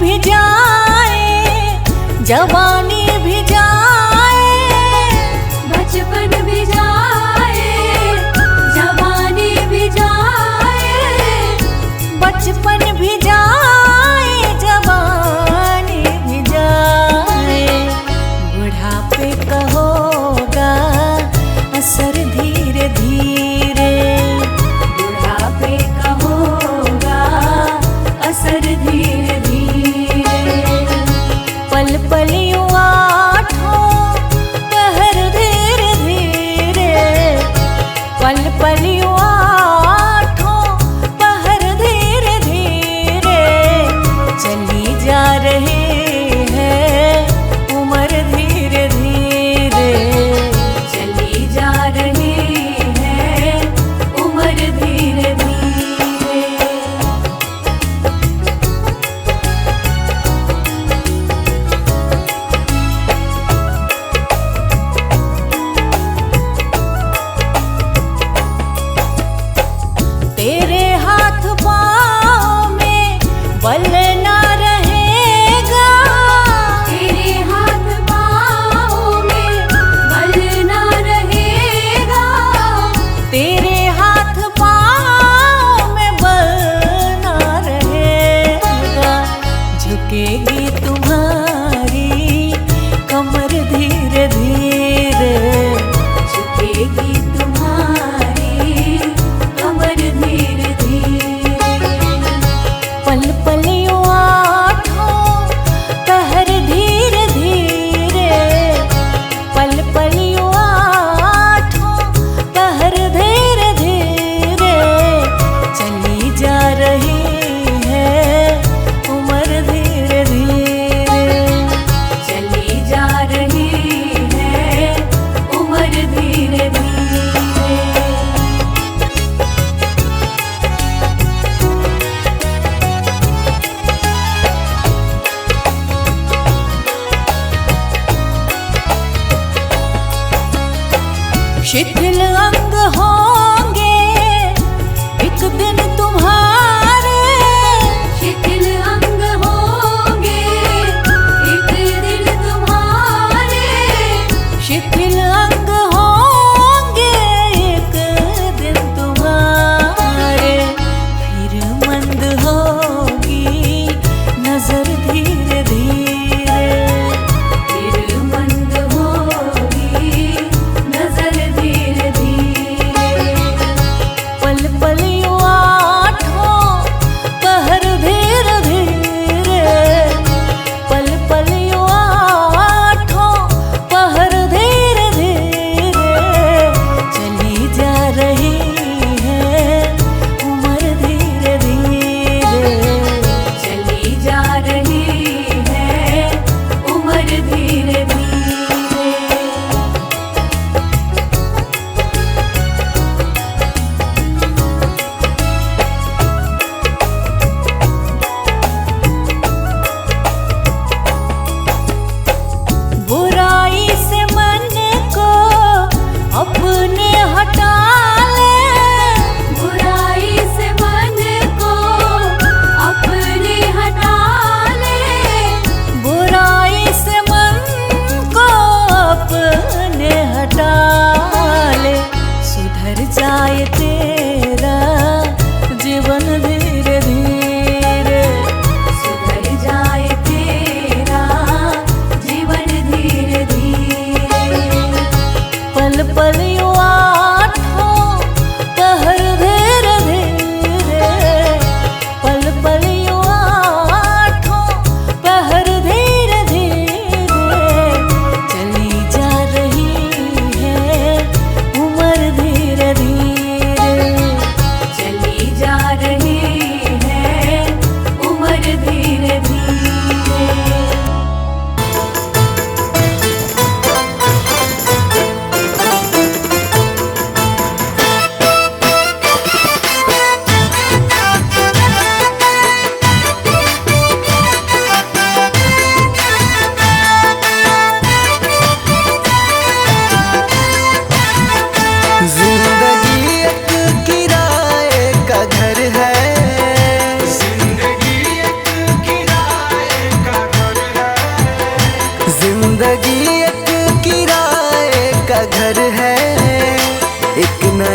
भी जाए, जवानी भी जाए, बचपन भी जाए, जवानी भी जाए, बचपन भी जाए, जवानी भी जाए। बुढ़ापे का होगा असर धीरे धीरे, बुढ़ापे का होगा असर धीरे धीरे। पल पल यूं आठों पहर धीरे धीरे, पल पल यूं आठों पहर धीरे धीरे। चली जा रही है उम्र धीरे धीरे, चली जा रही है उम्र धीरे धीरे।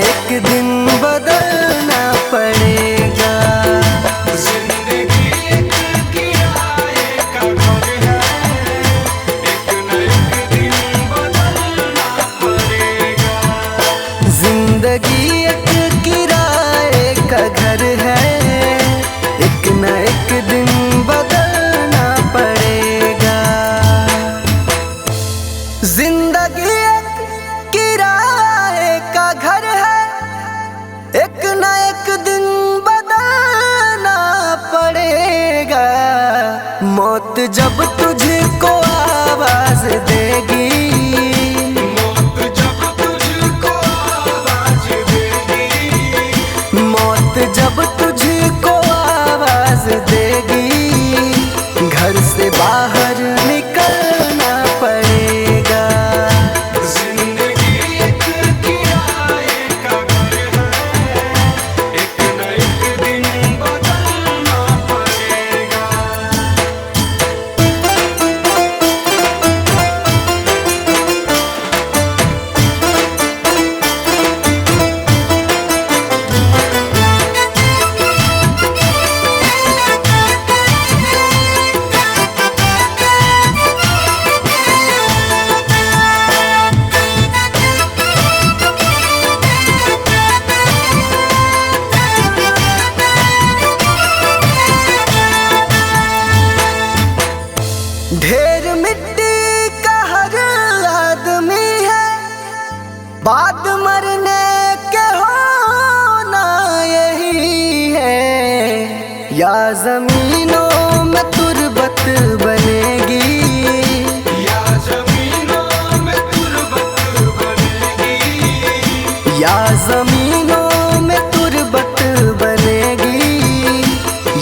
एक दिन बदलना पड़ेगा। जिंदगी एक किराए का घर है, एक न एक दिन बदलना पड़ेगा। जिंदगी एक किराए का घर है, एक न एक दिन बदलना पड़ेगा। जिंदगी एक किराए का घर है, एक न एक दिन बदलना पड़ेगा। मौत जब तुझको आवाज देगी, मौत जब तुझको आवाज देगी, मौत जब तुझको आवाज देगी, घर से बाहर निकलना पड़ेगा। जिंदगी एक किराए का घर है, एक न एक दिन बदलना पड़ेगा। ढेर मिट्टी का हर आदमी है, बाद मरने के होना यही है। या जमीनों में तुरबत बनेगी, या जमीनों में तुरबत बनेगी, या जमीनों में तुरबत बनेगी,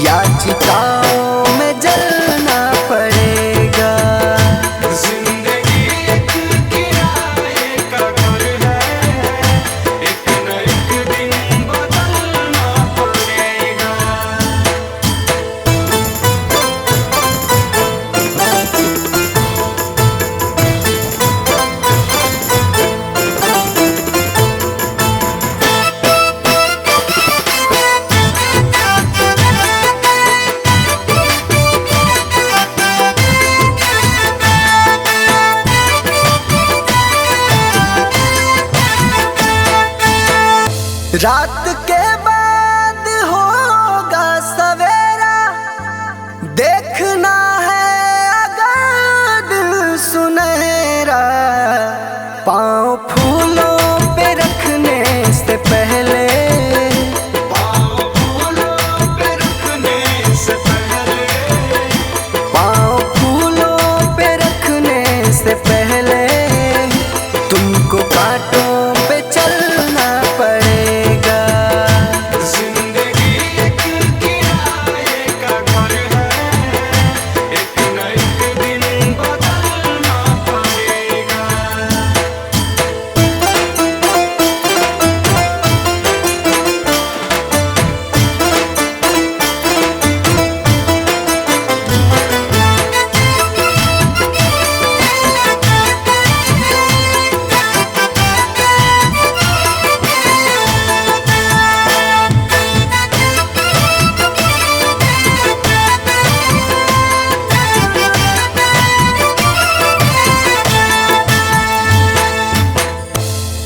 या चिताओं में जलना पड़ेगा। जिंदगी एक किराए का घर है, एक न एक दिन बदलना पड़ेगा। रात के बाद होगा सवेरा, देखना है अगर दिल सुनहरा। पाँव फूलों पे रखने से पहले, पाँव फूलों पे रखने से पहले, पाँव फूलों पे रखने से पहले, तुमको कांटों पे चलना पड़ेगा। जिंदगी एक किराए का घर है, एक न एक दिन बदलना पड़ेगा।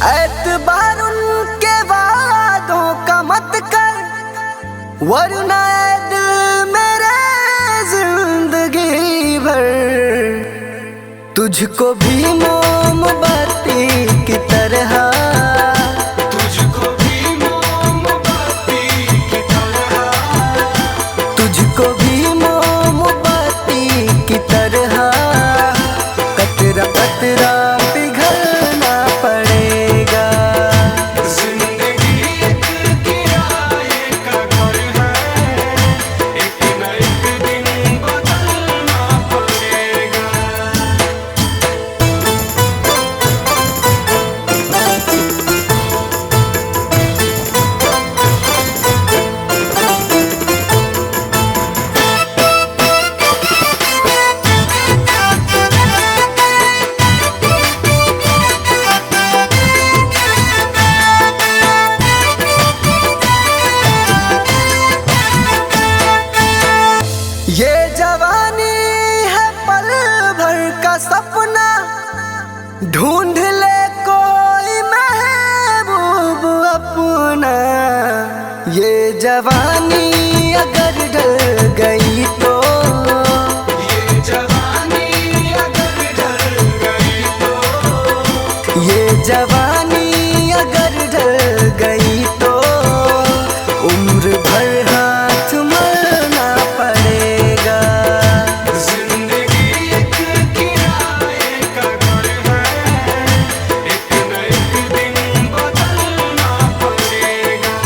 एतबार उनके वादों का मत कर, वरना ऐ दिल मेरे जिंदगी भर तुझको भी मोमबत्ती की तरह, तुझको भी मोमबत्ती की तरह, तुझको भी मोमबत्ती की तरह, कतरा कतरा पिघलना पड़ेगा। जिंदगी एक किराए का घर है, एक न एक दिन बदलना पड़ेगा। ढूंढ ले कोई महबूब अपना, ये जवानी अगर ढल गई तो, ये जवानी अगर ढल गई तो, ये जवानी अगर ढल गई तो उम्र भर हाथ मलना पड़ेगा। जिंदगी एक किराए का घर है, एक न एक दिन बदलना पड़ेगा।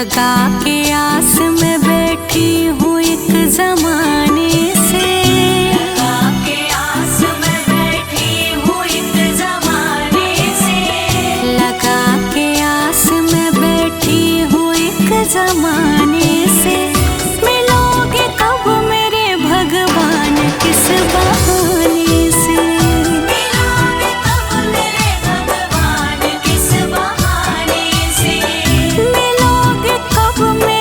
लगा के आस में बैठी हूँ एक जमाने से, लगा के आस में बैठी हूँ एक जमाने से, लगा के आस में बैठी हूँ एक जमाने से। मिलोगे कब मेरे भगवान किस बहाने से, मिलोगे कब मेरे भगवान किस बहाने से, मिलोगे कब मेरे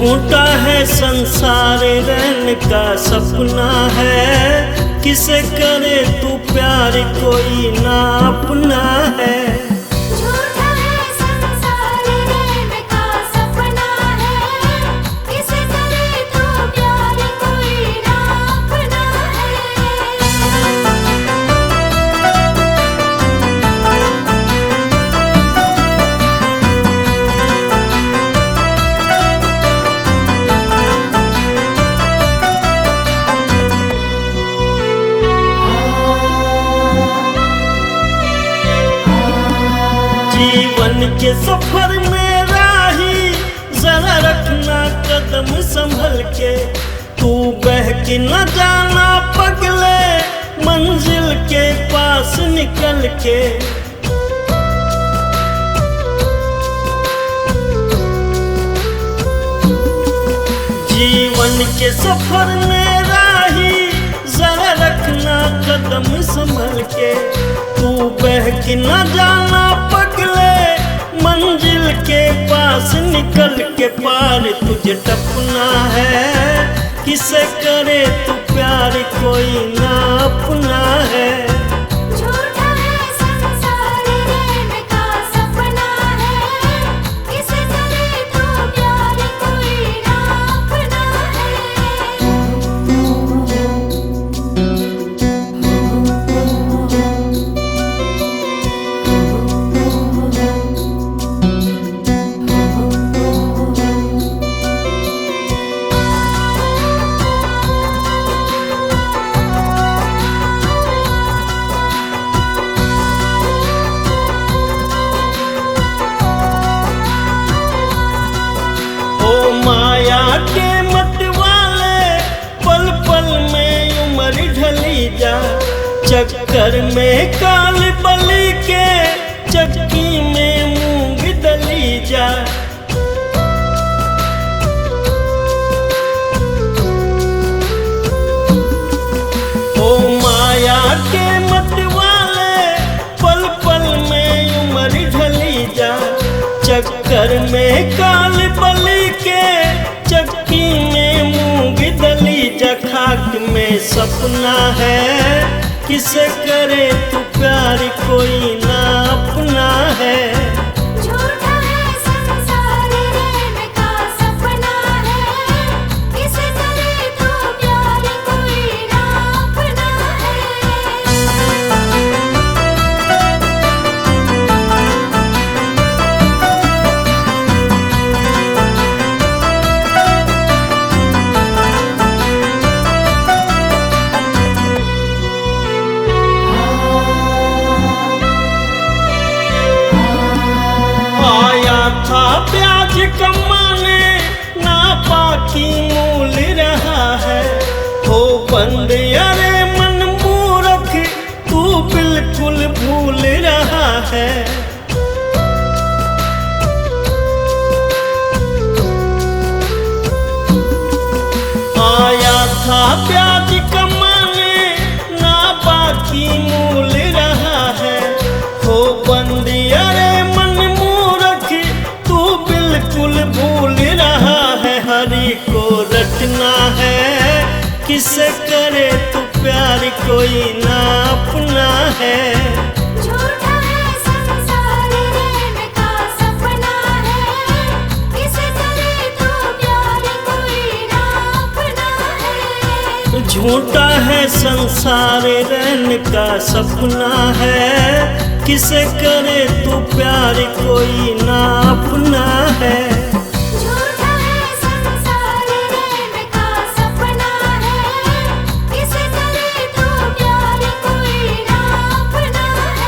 झूठा है संसार रैन का सपना है, किसे करे तू प्यार कोई ना अपना है। झूठा है संसार रैन का सपना है, किसे करे तू प्यार कोई ना अपना है। जीवन के सफर में राही जरा रखना कदम संभल के, तू बहक न जाना पगले मंजिल के पास निकल के। जीवन के सफर में राही जरा रखना कदम संभल के, तू बहक न जाना पगले मंजिल के पास निकल के। पार तुझे टपना है, किसे करे तू प्यार कोई ना अपना है। झूठा है संसार रैन का सपना है, किसे करे तू प्यार कोई ना अपना है। ओ माया के मत वाले पल पल में उम्र ढली जा, चक्कर में काल बलि के चक्की में मूंग दली जा। ओ माया के मत वाले पल पल में उम्र ढली जा, चक्कर में काल बलि के चक्की में मूंग दली जा। खाक में सपना है, किसे करे तू प्यार कोई ना अपना है। झूठा है संसार रैन का सपना है, किसे करे तू प्यार कोई ना अपना है। आया था प्याज कमाने, ना बाकी मूल रहा है। हो बंद अरे मन मूर्ख, तू बिल्कुल भूल रहा है। आया था प्याज कमाने, ना बाकी मूल रहा है। हो बंद अरे मन मूर्ख, तू बिल्कुल भूल रहा है। हरि को रटना है, किसे करे तू प्यार कोई ना अपना है। झूठा है संसार रैन का सपना है, किसे करे तू प्यार कोई ना अपना है। झूठा है संसार रैन का सपना है, किसे करे तू प्यार कोई ना अपना है। झूठा है संसार रैन का सपना है, किसे करे तू प्यार कोई ना अपना है।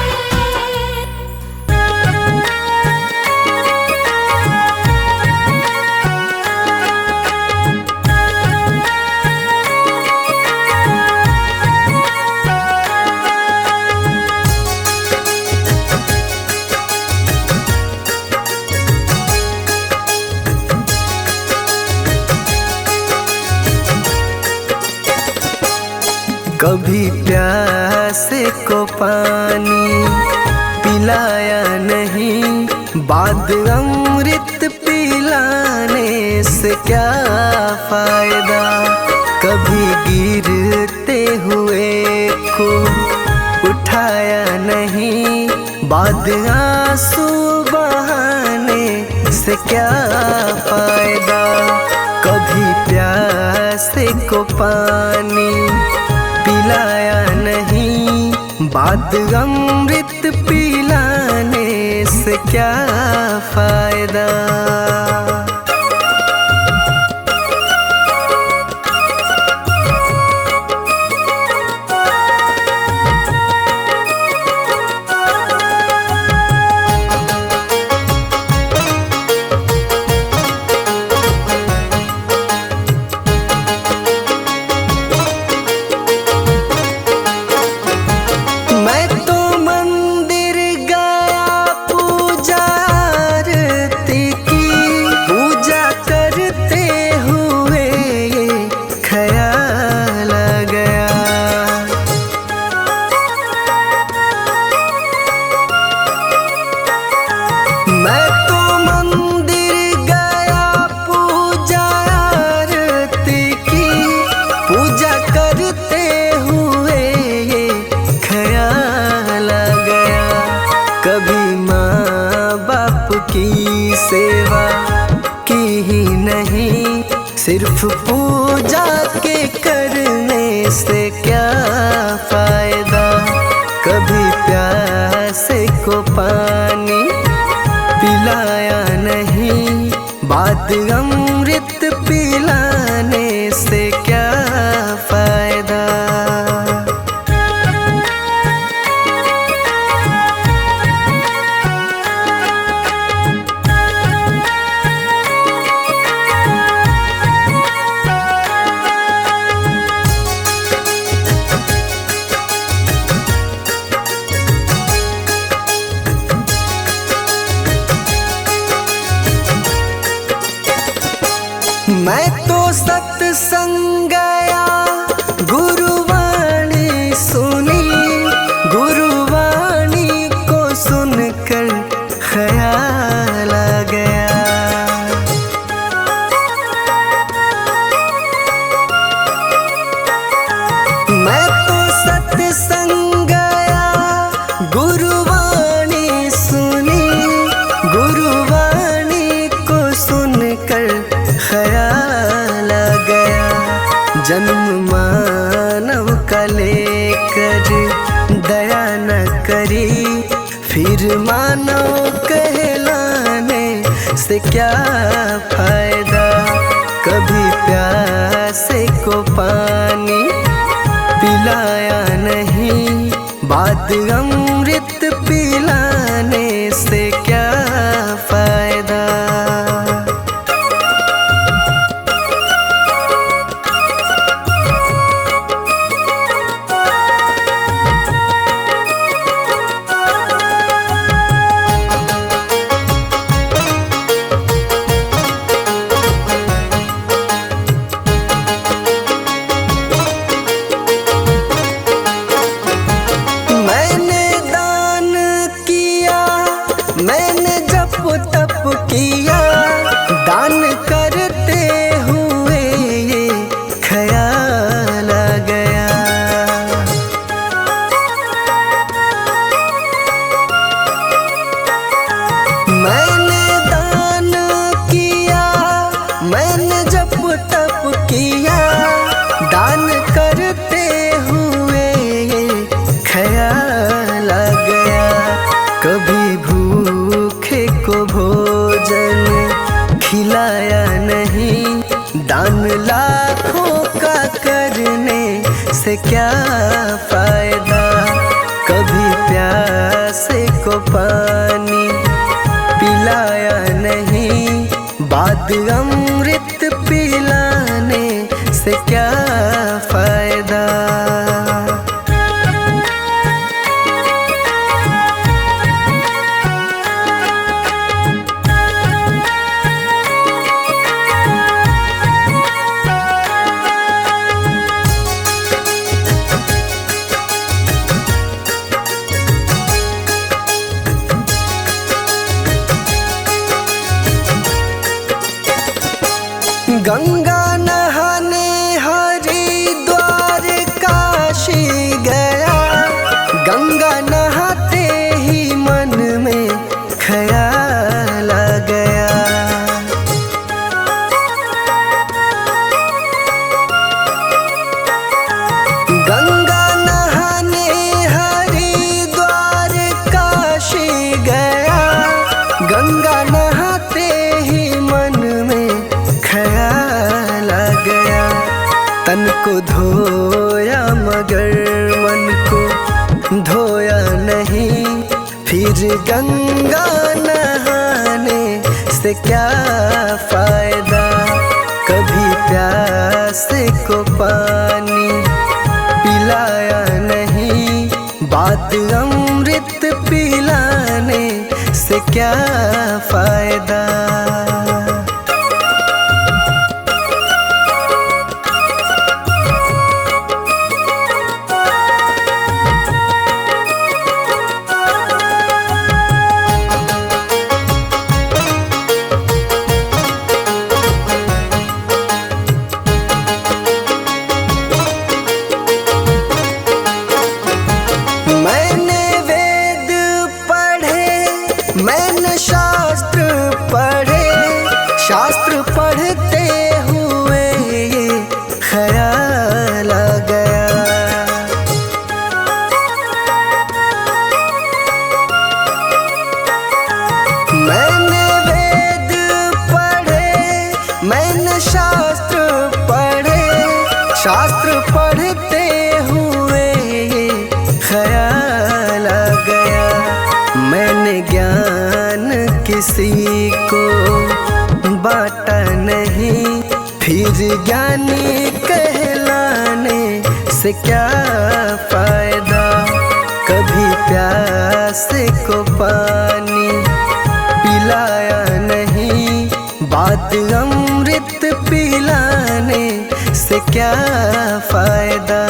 कभी प्यासे को पानी पिलाया नहीं, बाद अमृत पिलाने से से क्या फायदा। कभी गिरते हुए को उठाया नहीं, बाद आंसू बहाने से क्या फायदा। कभी प्यासे को पानी पिलाया नहीं, बाद अमृत पिलाने से क्या फायदा। मैं तो मंदिर गया पूजा आरती की, पूजा करते हुए ये ख्याल आ गया। मैं तो मंदिर गया पूजा आरती की, पूजा करते हुए ये ख्याल आ गया। कभी माँ बाप की सेवा की ही नहीं, सिर्फ पूजा के करने से क्या फायदा। कभी प्यासे को पानी पिलाया नहीं, बाद अमृत पिलाने से क्या फायदा। मैं तो सत्संग गया, गुरुवाणी सुनी, गुरुवाणी को सुनकर ख्याल आ गया। मैं तो सत्संग गया, गुरुवाणी सुनी, गुरुवाणी को सुनकर ख्याल आ गया। जन्म मानव का लेकर दया न करी, फिर मानव कहलाने से क्या फायदा। कभी प्यासे को पानी पिलाया नहीं, बाद अमृत पिलाने से क्या फायदा। मैंने दान किया, मैंने जप तप किया, दान करते हुए ये ख्याल आ गया। मैंने दान किया, मैंने जप तप किया, दान करते हुए ये ख्याल आ गया। कभी भूखे को भोजन खिलाया नहीं, दान लाखों का करने से क्या फायदा। कभी प्यासे को पानी पिलाया नहीं, बाद अमृत पिलाने से क्या फायदा। गंगा नहाने हरिद्वार काशी गया, गंगा नहाते ही मन में ख्याल आ गया। गंगा नहाने हरिद्वार काशी गया, गंगा नहाते ही मन में ख्याल आ गया। तन को धोया मगर मन को धोया नहीं, फिर गंगा नहाने से क्या फायदा। कभी प्यासे को पानी पिलाया नहीं, बात अमृत पिलाने से क्या फायदा। मैंने वेद पढ़े, मैंने शास्त्र पढ़े, शास्त्र पढ़ते हुए ये ख्याल आ गया। मैंने वेद पढ़े, मैंने शास्त्र पढ़े, शास्त्र पढ़ते हुए ये ख्याल आ गया। मैंने ज्ञान किसी को बांटा नहीं, फिर ज्ञानी कहलाने से क्या फायदा। कभी प्यासे को पानी पिलाया नहीं, बात अमृत पिलाने से क्या फायदा।